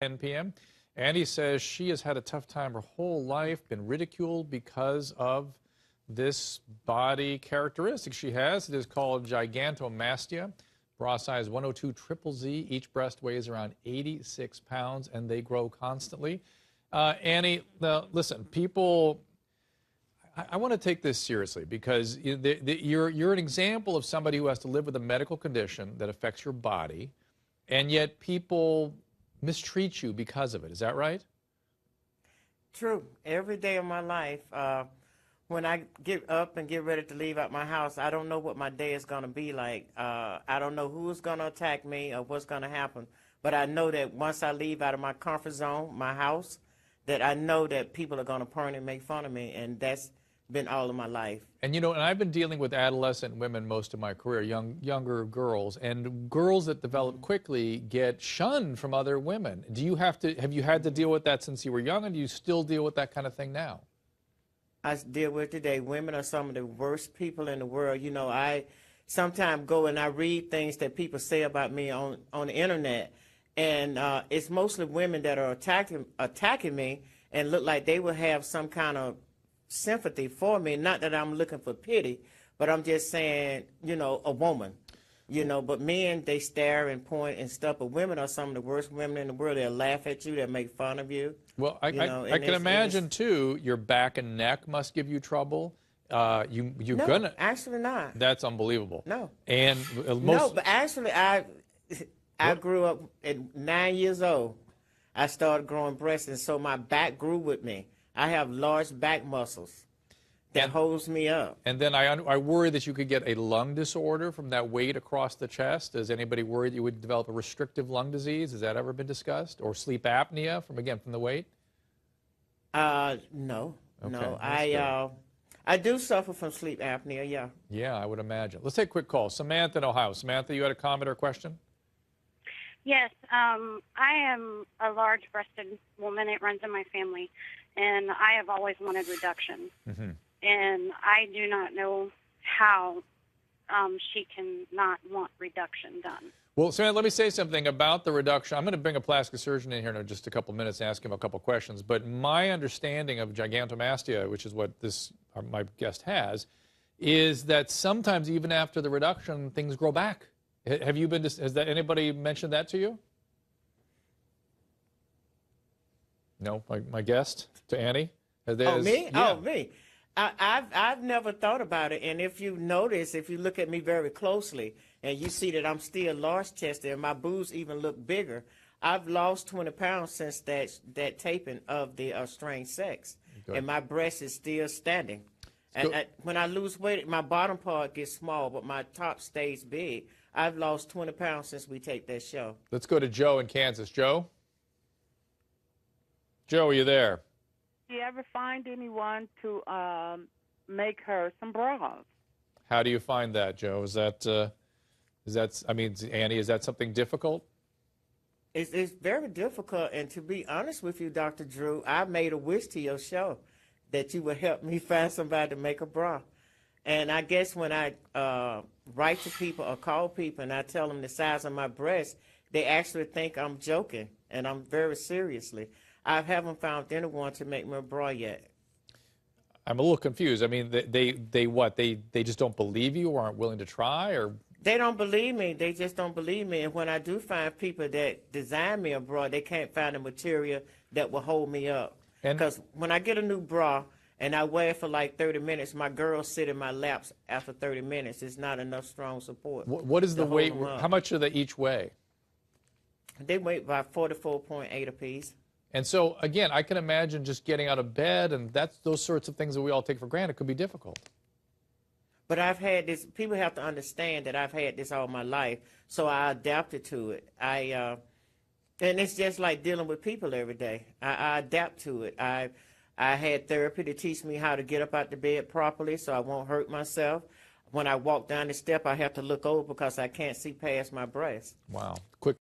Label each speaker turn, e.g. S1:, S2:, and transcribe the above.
S1: 10 p.m. Annie says she has had a tough time her whole life, been ridiculed because of this body characteristic she has. It is called gigantomastia. Bra size 102 triple Z. Each breast weighs around 86 pounds, and they grow constantly. Annie, now, listen, people, I want to take this seriously because you're an example of somebody who has to live with a medical condition that affects your body, and yet people mistreat you because of it. Is that right?
S2: True. Every day of my life, when I get up and get ready to leave out my house, I don't know what my day is going to be like. I don't know who's going to attack me or what's going to happen. But I know that once I leave out of my comfort zone, my house, that I know that people are going to permanently make fun of me, and that's been all of my life.
S1: And you know, and I've been dealing with adolescent women most of my career, younger girls, and girls that develop quickly get shunned from other women. Have you had to deal with that since you were young, and do you still deal with that kind of thing now?
S2: I deal with it today. Women are some of the worst people in the world. You know, I sometimes go and I read things that people say about me on the internet, and it's mostly women that are attacking me and look like they will have some kind of sympathy for me. Not that I'm looking for pity, but I'm just saying, you know, a woman. You know, but men, they stare and point and stuff. But women are some of the worst women in the world. They'll laugh at you. They'll make fun of you.
S1: Well, I can imagine, too, your back and neck must give you trouble.
S2: No, actually not.
S1: That's unbelievable.
S2: No.
S1: And
S2: no, but actually, I grew up at 9 years old. I started growing breasts, and so my back grew with me. I have large back muscles that holds me up.
S1: And then I worry that you could get a lung disorder from that weight across the chest. Is anybody worried you would develop a restrictive lung disease? Has that ever been discussed? Or sleep apnea from the weight?
S2: No.
S1: Okay,
S2: no. I do suffer from sleep apnea, yeah.
S1: Yeah, I would imagine. Let's take a quick call. Samantha in Ohio. Samantha, you had a comment or a question?
S3: Yes, I am a large-breasted woman. It runs in my family, and I have always wanted reduction. Mm-hmm. And I do not know how she can not want reduction done.
S1: Well, Samantha, let me say something about the reduction. I'm going to bring a plastic surgeon in here in just a couple minutes and ask him a couple questions. But my understanding of gigantomastia, which is what my guest has, is that sometimes even after the reduction, things grow back. Has anybody mentioned that to you? No, my guest, to Annie?
S2: Me?
S1: Yeah.
S2: Oh, me. I've never thought about it, and if you notice, if you look at me very closely, and you see that I'm still large-chested, and my boobs even look bigger, I've lost 20 pounds since that taping of the strange sex, and my breast is still standing. And when I lose weight, my bottom part gets small, but my top stays big. I've lost 20 pounds since we taped that show.
S1: Let's go to Joe in Kansas. Joe? Joe, are you there?
S4: Do you ever find anyone to make her some bras?
S1: How do you find that, Joe? Annie, is that something difficult?
S2: It's very difficult, and to be honest with you, Dr. Drew, I made a wish to your show that you would help me find somebody to make a bra. And I guess when I write to people or call people and I tell them the size of my breast, they actually think I'm joking, and I'm very seriously. I haven't found anyone to make me a bra yet.
S1: I'm a little confused. I mean, they just don't believe you or aren't willing to try, or?
S2: They don't believe me. They just don't believe me. And when I do find people that design me a bra, they can't find the material that will hold me up. Because when I get a new bra and I wear it for like 30 minutes, my girls sit in my laps after 30 minutes. It's not enough strong support.
S1: What is the weight? How much do they each weigh?
S2: They weigh about 44.8 apiece.
S1: And so, again, I can imagine just getting out of bed, and those sorts of things that we all take for granted could be difficult.
S2: But I've had this. People have to understand that I've had this all my life, so I adapted to it. And it's just like dealing with people every day. I adapt to it. I had therapy to teach me how to get up out the bed properly so I won't hurt myself. When I walk down the step, I have to look over because I can't see past my breast.
S1: Wow. Quick